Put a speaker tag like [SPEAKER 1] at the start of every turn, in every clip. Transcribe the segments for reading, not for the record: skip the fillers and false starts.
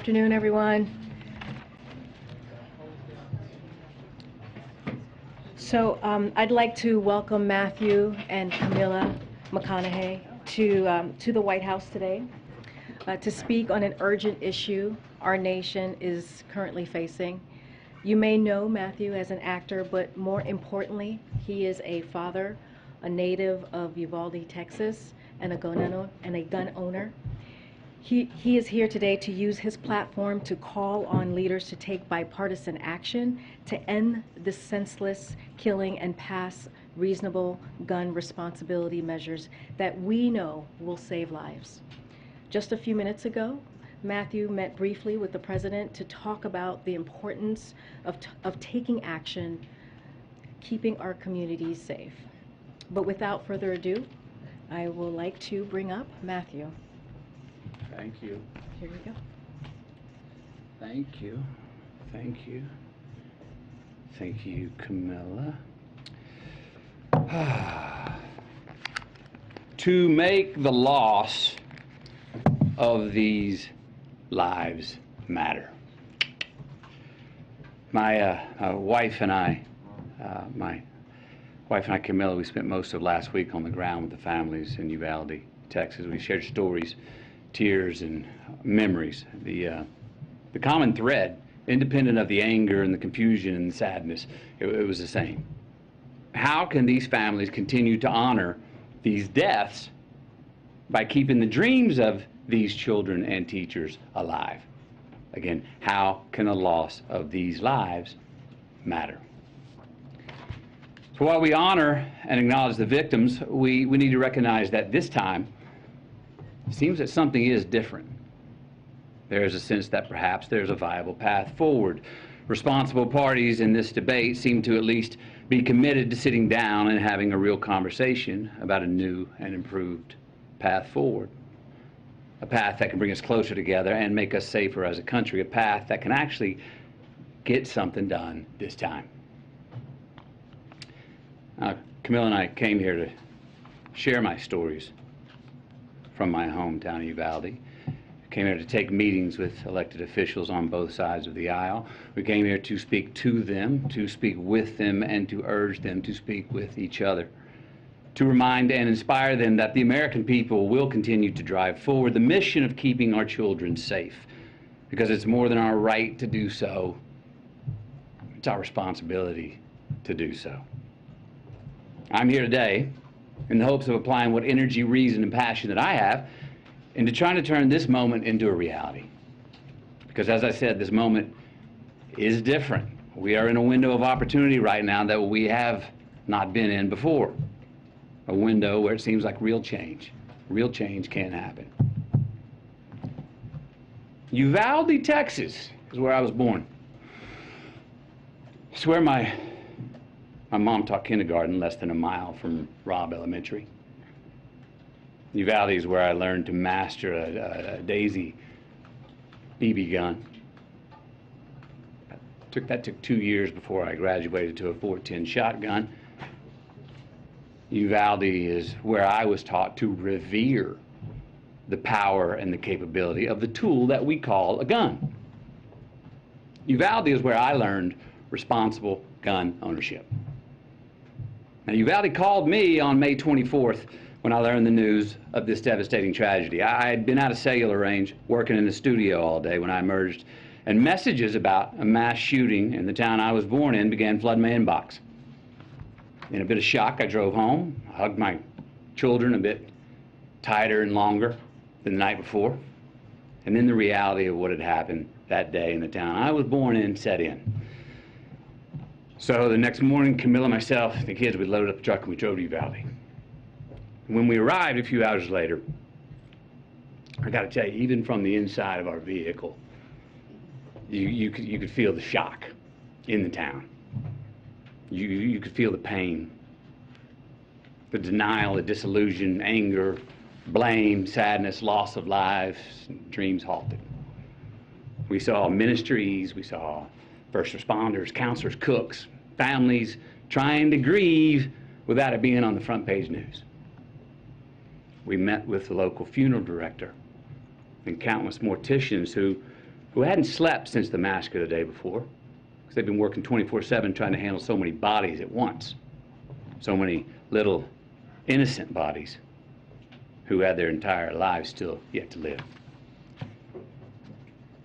[SPEAKER 1] afternoon, everyone. So I'd like to welcome Matthew and Camilla McConaughey to the White House today to speak on an urgent issue our nation is currently facing. You may know Matthew as an actor, but more importantly, he is a father, a native of Uvalde, Texas, and a gun owner. He is here today to use his platform to call on leaders to take bipartisan action to end the senseless killing and pass reasonable gun responsibility measures that we know will save lives. Just a few minutes ago, Matthew met briefly with the president to talk about the importance of taking action, keeping our communities safe. But without further ado, I would like to bring up Matthew.
[SPEAKER 2] Thank you.
[SPEAKER 1] Here we go.
[SPEAKER 2] Thank you. Thank you. Thank you, Camilla. To make the loss of these lives matter. My wife and I, Camilla, we spent most of last week on the ground with the families in Uvalde, Texas. We shared stories, tears, and memories. The common thread, independent of the anger and the confusion and the sadness, it was the same. How can these families continue to honor these deaths by keeping the dreams of these children and teachers alive? Again, how can the loss of these lives matter? So while we honor and acknowledge the victims, we need to recognize that this time, it seems that something is different. There is a sense that perhaps there's a viable path forward. Responsible parties in this debate seem to at least be committed to sitting down and having a real conversation about a new and improved path forward. A path that can bring us closer together and make us safer as a country. A path that can actually get something done this time. Camilla and I came here to share my stories from my hometown of Uvalde. I came here to take meetings with elected officials on both sides of the aisle. We came here to speak to them, to speak with them, and to urge them to speak with each other. To remind and inspire them that the American people will continue to drive forward the mission of keeping our children safe, because it's more than our right to do so, it's our responsibility to do so. I'm here today in the hopes of applying what energy, reason, and passion that I have into trying to turn this moment into a reality. Because as I said, this moment is different. We are in a window of opportunity right now that we have not been in before. A window where it seems like real change can happen. Uvalde, Texas is where I was born. It's where my mom taught kindergarten less than a mile from Robb Elementary. Uvalde is where I learned to master a Daisy BB gun. That took 2 years before I graduated to a .410 shotgun. Uvalde is where I was taught to revere the power and the capability of the tool that we call a gun. Uvalde is where I learned responsible gun ownership. Now, Uvalde called me on May 24th when I learned the news of this devastating tragedy. I had been out of cellular range, working in the studio all day when I emerged, and messages about a mass shooting in the town I was born in began flooding my inbox. In a bit of shock, I drove home, hugged my children a bit tighter and longer than the night before, and then the reality of what had happened that day in the town I was born in set in. So the next morning, Camilla, myself, the kids, we loaded up the truck and we drove to Uvalde. When we arrived a few hours later, I got to tell you, even from the inside of our vehicle, you could feel the shock in the town. You could feel the pain, the denial, the disillusion, anger, blame, sadness, loss of lives, dreams halted. We saw ministries, we saw first responders, counselors, cooks, families trying to grieve without it being on the front page news. We met with the local funeral director and countless morticians who who hadn't slept since the massacre the day before, because they've been working 24/7 trying to handle so many bodies at once, so many little innocent bodies who had their entire lives still yet to live.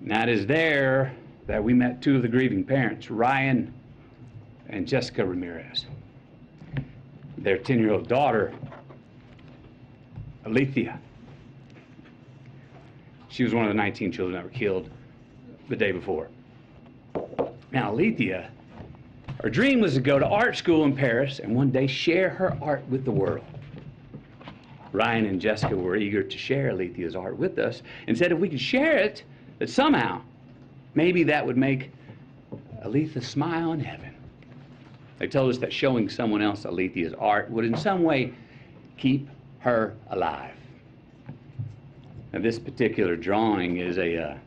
[SPEAKER 2] And that is there that we met two of the grieving parents, Ryan and Jessica Ramirez. Their 10-year-old daughter, Alethea. She was one of the 19 children that were killed the day before. Now, Alethea, her dream was to go to art school in Paris and one day share her art with the world. Ryan and Jessica were eager to share Alethea's art with us and said if we could share it, that somehow, maybe that would make Alethea smile in heaven. They told us that showing someone else Alethea's art would in some way keep her alive. Now, this particular drawing is a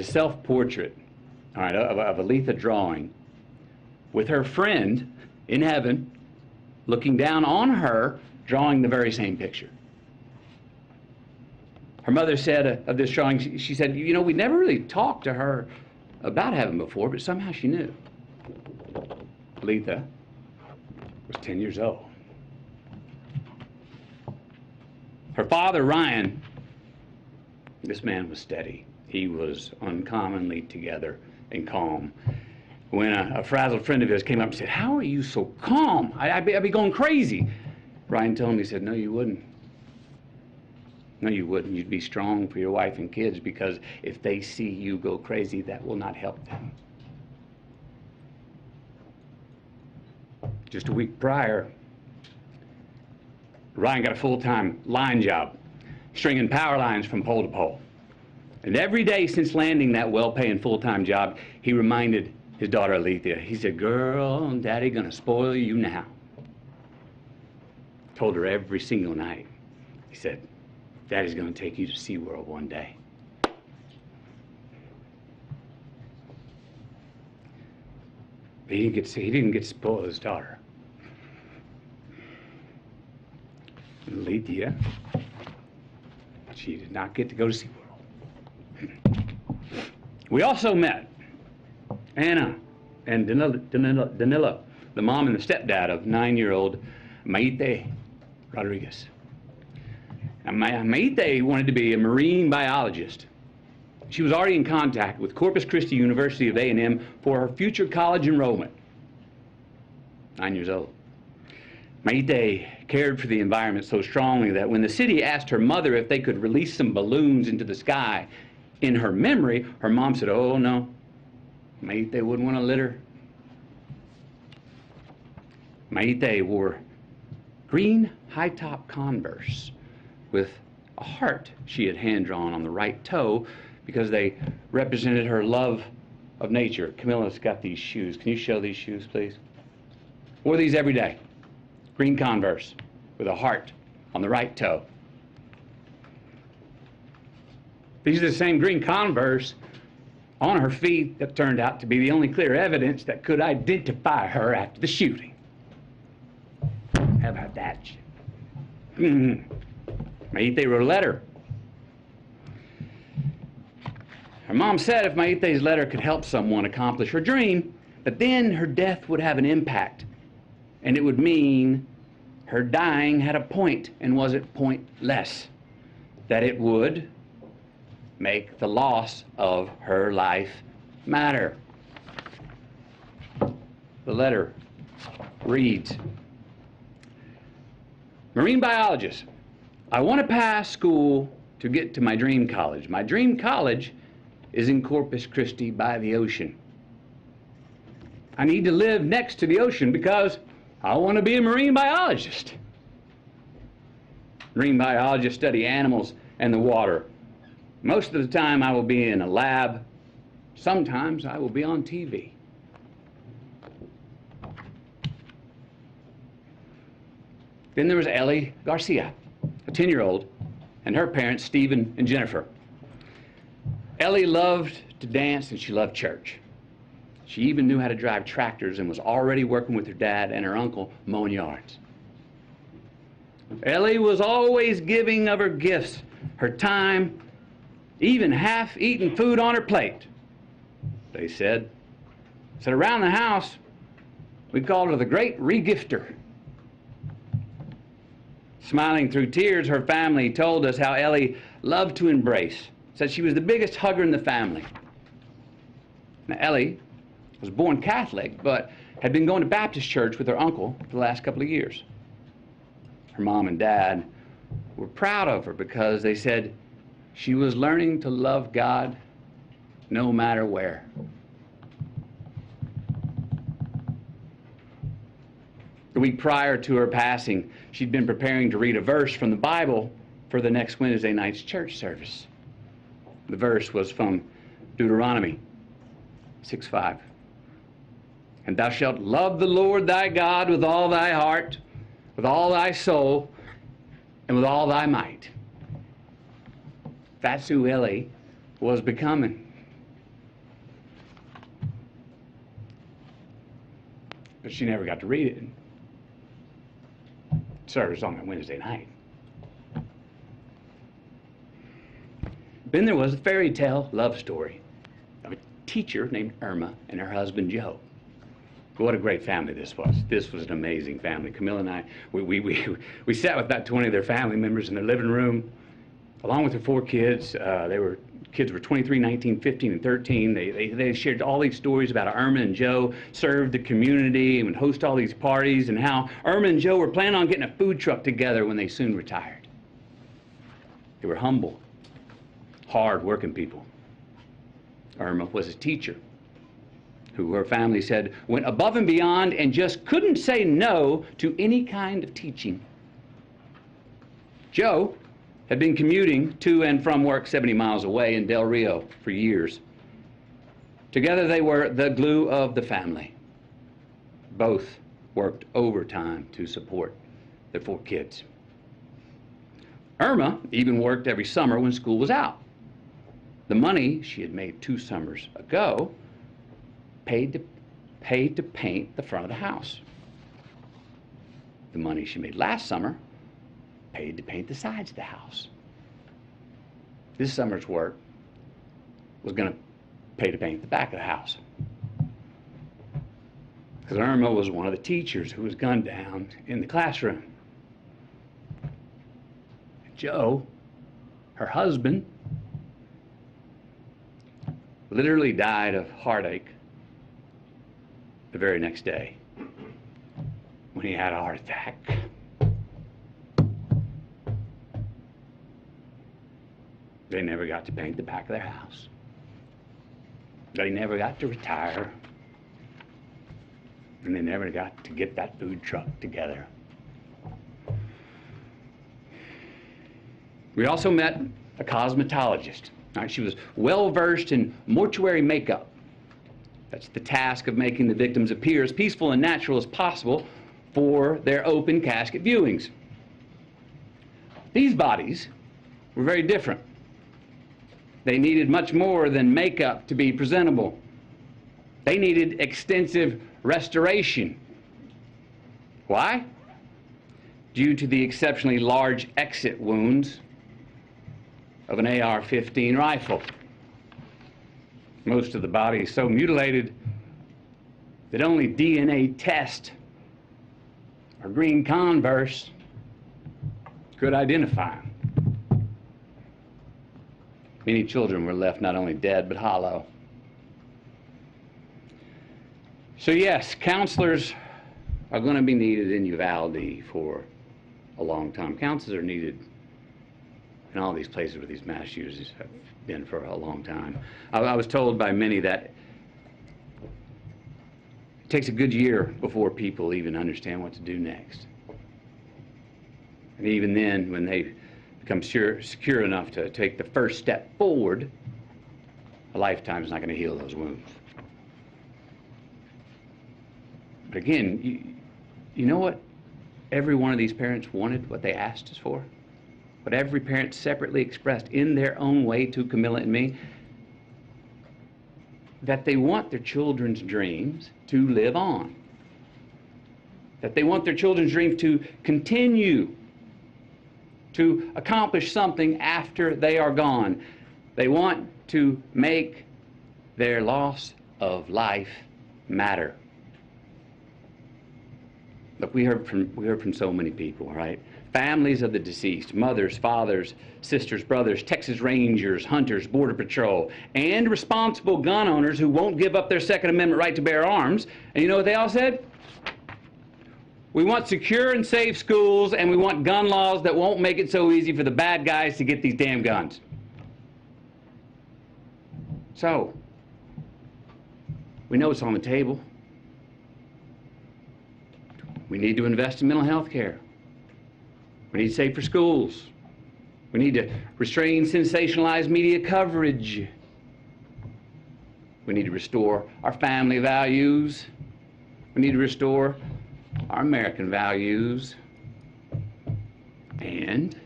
[SPEAKER 2] self-portrait, all right, of Alethea drawing with her friend in heaven looking down on her, drawing the very same picture. Her mother said of this drawing, she said, you know, we never really talked to her about heaven before, but somehow she knew. Alethea was 10 years old. Her father, Ryan, this man was steady. He was uncommonly together and calm. When a frazzled friend of his came up and said, how are you so calm? I'd be going crazy. Ryan told him, he said, no, you wouldn't. No, you wouldn't. You'd be strong for your wife and kids, because if they see you go crazy, that will not help them. Just a week prior, Ryan got a full-time line job, stringing power lines from pole to pole. And every day since landing that well-paying full-time job, he reminded his daughter Alethea, he said, girl, Daddy gonna spoil you now. Told her every single night. He said, Daddy's gonna take you to SeaWorld one day. But he didn't get to spoil his daughter. Alethea, she did not get to go to SeaWorld. We also met Anna and Danilo, the mom and the stepdad of 9-year-old Maite Rodriguez. Now, Maite wanted to be a marine biologist. She was already in contact with Corpus Christi University of A&M for her future college enrollment. 9 years old. Maite cared for the environment so strongly that when the city asked her mother if they could release some balloons into the sky in her memory, her mom said, oh no, Maite wouldn't want to litter. Maite wore green high-top Converse with a heart she had hand-drawn on the right toe because they represented her love of nature. Camilla's got these shoes. Can you show these shoes, please? Wore these every day. Green Converse with a heart on the right toe. These are the same green Converse on her feet that turned out to be the only clear evidence that could identify her after the shooting. How about that? Maite wrote a letter. Her mom said if Maite's letter could help someone accomplish her dream, that then her death would have an impact. And it would mean her dying had a point and wasn't pointless. That it would make the loss of her life matter. The letter reads, Marine biologist, I want to pass school to get to my dream college. My dream college is in Corpus Christi by the ocean. I need to live next to the ocean because I want to be a marine biologist. Marine biologists study animals and the water. Most of the time I will be in a lab. Sometimes I will be on TV. Then there was Ellie Garcia, a 10-year-old, and her parents, Stephen and Jennifer. Ellie loved to dance and she loved church. She even knew how to drive tractors and was already working with her dad and her uncle mowing yards. Ellie was always giving of her gifts, her time, even half-eaten food on her plate, they said. Around the house, we called her the Great Regifter. Smiling through tears, her family told us how Ellie loved to embrace. Said she was the biggest hugger in the family. Now, Ellie was born Catholic, but had been going to Baptist church with her uncle for the last couple of years. Her mom and dad were proud of her because they said she was learning to love God no matter where. The week prior to her passing, she'd been preparing to read a verse from the Bible for the next Wednesday night's church service. The verse was from Deuteronomy 6:5. And thou shalt love the Lord thy God with all thy heart, with all thy soul, and with all thy might. That's who Ellie was becoming. But she never got to read it. Service on that Wednesday night. Then there was a fairy tale love story of a teacher named Irma and her husband Joe. What a great family this was. This was an amazing family. Camilla and I, we sat with about 20 of their family members in their living room, along with their 4 kids. Kids were 23, 19, 15, and 13. They shared all these stories about how Irma and Joe served the community and would host all these parties, and how Irma and Joe were planning on getting a food truck together when they soon retired. They were humble, hard-working people. Irma was a teacher who her family said went above and beyond and just couldn't say no to any kind of teaching. Joe had been commuting to and from work 70 miles away in Del Rio for years. Together they were the glue of the family. Both worked overtime to support their 4 kids. Irma even worked every summer when school was out. The money she had made 2 summers ago paid to paint the front of the house. The money she made last summer paid to paint the sides of the house. This summer's work was going to pay to paint the back of the house. Because Irma was one of the teachers who was gunned down in the classroom. Joe, her husband, literally died of heartache the very next day when he had a heart attack. They never got to paint the back of their house. They never got to retire. And they never got to get that food truck together. We also met a cosmetologist. She was well-versed in mortuary makeup. That's the task of making the victims appear as peaceful and natural as possible for their open casket viewings. These bodies were very different. They needed much more than makeup to be presentable. They needed extensive restoration. Why? Due to the exceptionally large exit wounds of an AR-15 rifle. Most of the body is so mutilated that only DNA test or green Converse could identify them. Many children were left not only dead but hollow. So yes, counselors are going to be needed in Uvalde for a long time. Counselors are needed in all these places where these mass shooters have been for a long time. I was told by many that it takes a good year before people even understand what to do next. And even then, when they become secure enough to take the first step forward, a lifetime is not going to heal those wounds. But again, you know what every one of these parents wanted, what they asked us for? What every parent separately expressed in their own way to Camilla and me? That they want their children's dreams to live on. That they want their children's dreams to continue to accomplish something after they are gone. They want to make their loss of life matter. Look, we heard from so many people, right? Families of the deceased, mothers, fathers, sisters, brothers, Texas Rangers, hunters, Border Patrol, and responsible gun owners who won't give up their Second Amendment right to bear arms. And you know what they all said? We want secure and safe schools, and we want gun laws that won't make it so easy for the bad guys to get these damn guns. So, we know it's on the table. We need to invest in mental health care. We need safer schools. We need to restrain sensationalized media coverage. We need to restore our family values. We need to restore our American values. And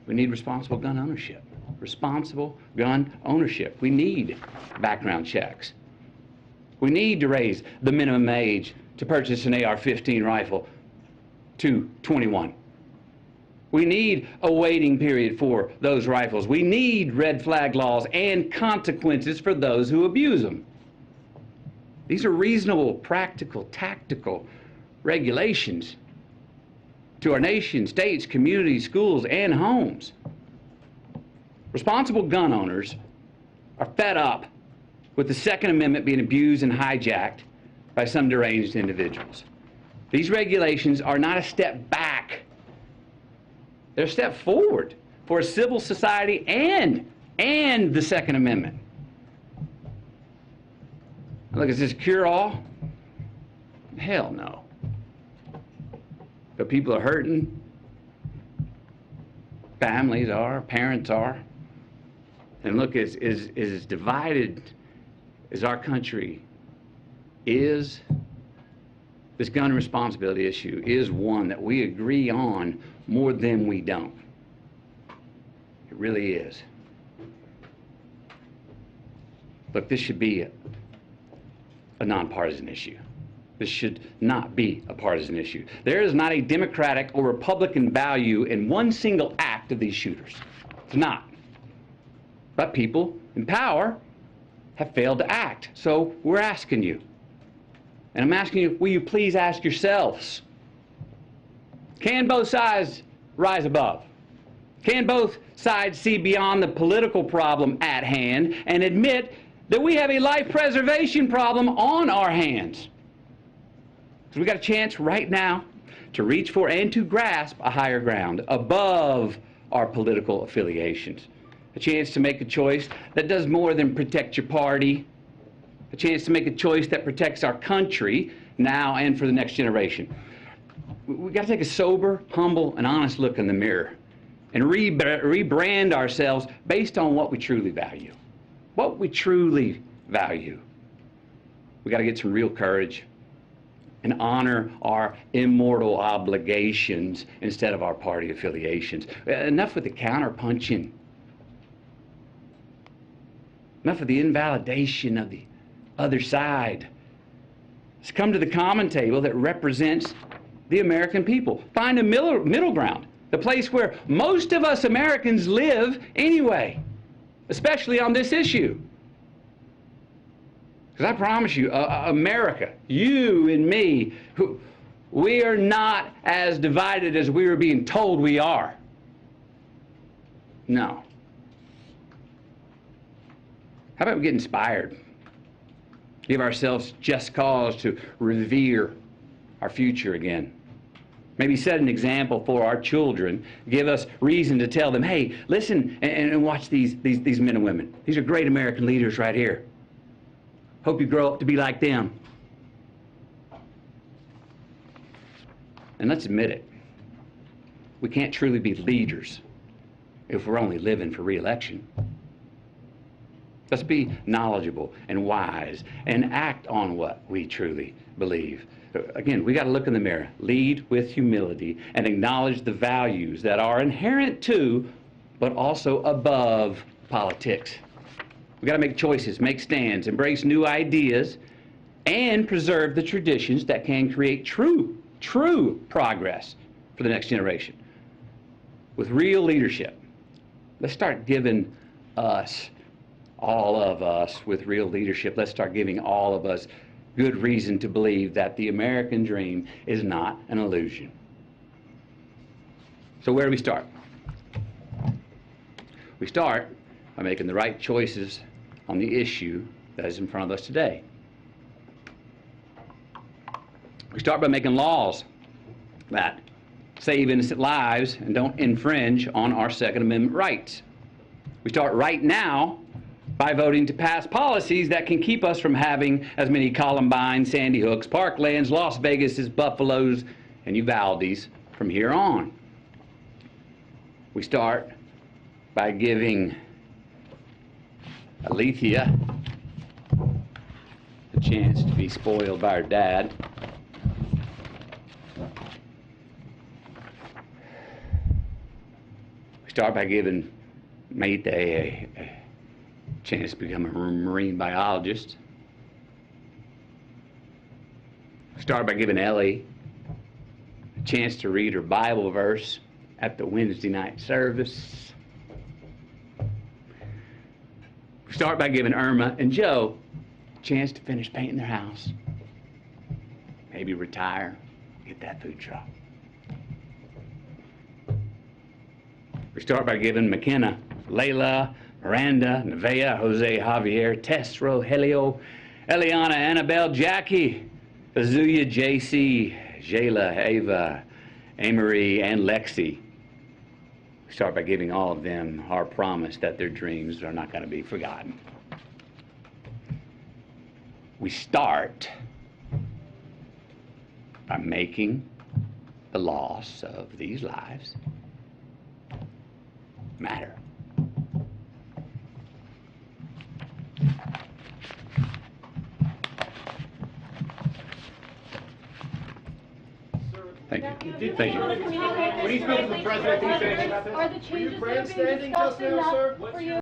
[SPEAKER 2] we need responsible gun ownership. Responsible gun ownership. We need background checks. We need to raise the minimum age to purchase an AR-15 rifle to 21. We need a waiting period for those rifles. We need red flag laws and consequences for those who abuse them. These are reasonable, practical, tactical regulations to our nation, states, communities, schools, and homes. Responsible gun owners are fed up with the Second Amendment being abused and hijacked by some deranged individuals. These regulations are not a step back. They're a step forward for a civil society and the Second Amendment. Look, is this cure-all? Hell no. But people are hurting. Families are, parents are. And look, as divided as our country is, this gun responsibility issue is one that we agree on more than we don't. It really is. Look, this should be a nonpartisan issue. This should not be a partisan issue. There is not a Democratic or Republican value in one single act of these shooters. It's not. But people in power have failed to act. So we're asking you. And I'm asking you, will you please ask yourselves, can both sides rise above? Can both sides see beyond the political problem at hand and admit that we have a life preservation problem on our hands? Because we got a chance right now to reach for and to grasp a higher ground above our political affiliations. A chance to make a choice that does more than protect your party. A chance to make a choice that protects our country now and for the next generation. We've got to take a sober, humble, and honest look in the mirror and rebrand ourselves based on what we truly value. What we truly value. We've got to get some real courage and honor our immortal obligations instead of our party affiliations. Enough with the counterpunching. Enough of the invalidation of the other side. Let's come to the common table that represents the American people. Find a middle ground, the place where most of us Americans live anyway, especially on this issue. Because I promise you, America, you and me, we are not as divided as we are being told we are. No. How about we get inspired? Give ourselves just cause to revere our future again. Maybe set an example for our children. Give us reason to tell them, hey, listen and watch these men and women. These are great American leaders right here. Hope you grow up to be like them. And let's admit it. We can't truly be leaders if we're only living for re-election. Let's be knowledgeable and wise and act on what we truly believe. Again, we got to look in the mirror, lead with humility, and acknowledge the values that are inherent to, but also above politics. We got to make choices, make stands, embrace new ideas, and preserve the traditions that can create true progress for the next generation. With real leadership, Let's start giving us, all of us with real leadership, let's start giving all of us good reason to believe that the American dream is not an illusion. So where do we start? We start by making the right choices on the issue that is in front of us today. We start by making laws that save innocent lives and don't infringe on our Second Amendment rights. We start right now by voting to pass policies that can keep us from having as many Columbines, Sandy Hooks, Parklands, Las Vegases, Buffaloes, and Uvaldes from here on. We start by giving Alethea a chance to be spoiled by her dad. We start by giving Mayte a chance to become a marine biologist. We start by giving Ellie a chance to read her Bible verse at the Wednesday night service. We start by giving Irma and Joe a chance to finish painting their house. Maybe retire, get that food truck. We start by giving McKenna, Layla, Miranda, Nevaeh, Jose, Javier, Tess, Rogelio, Eliana, Annabelle, Jackie, Azuya, JC, Jayla, Ava, Amory, and Lexi. We start by giving all of them our promise that their dreams are not going to be forgotten. We start by making the loss of these lives matter. Thank you. Thank you.
[SPEAKER 3] When he spoke to the president, did he say anything about this?
[SPEAKER 4] Are the changes that are being
[SPEAKER 3] grandstanding
[SPEAKER 4] discussed
[SPEAKER 3] just now,
[SPEAKER 4] enough
[SPEAKER 3] sir?
[SPEAKER 4] for you?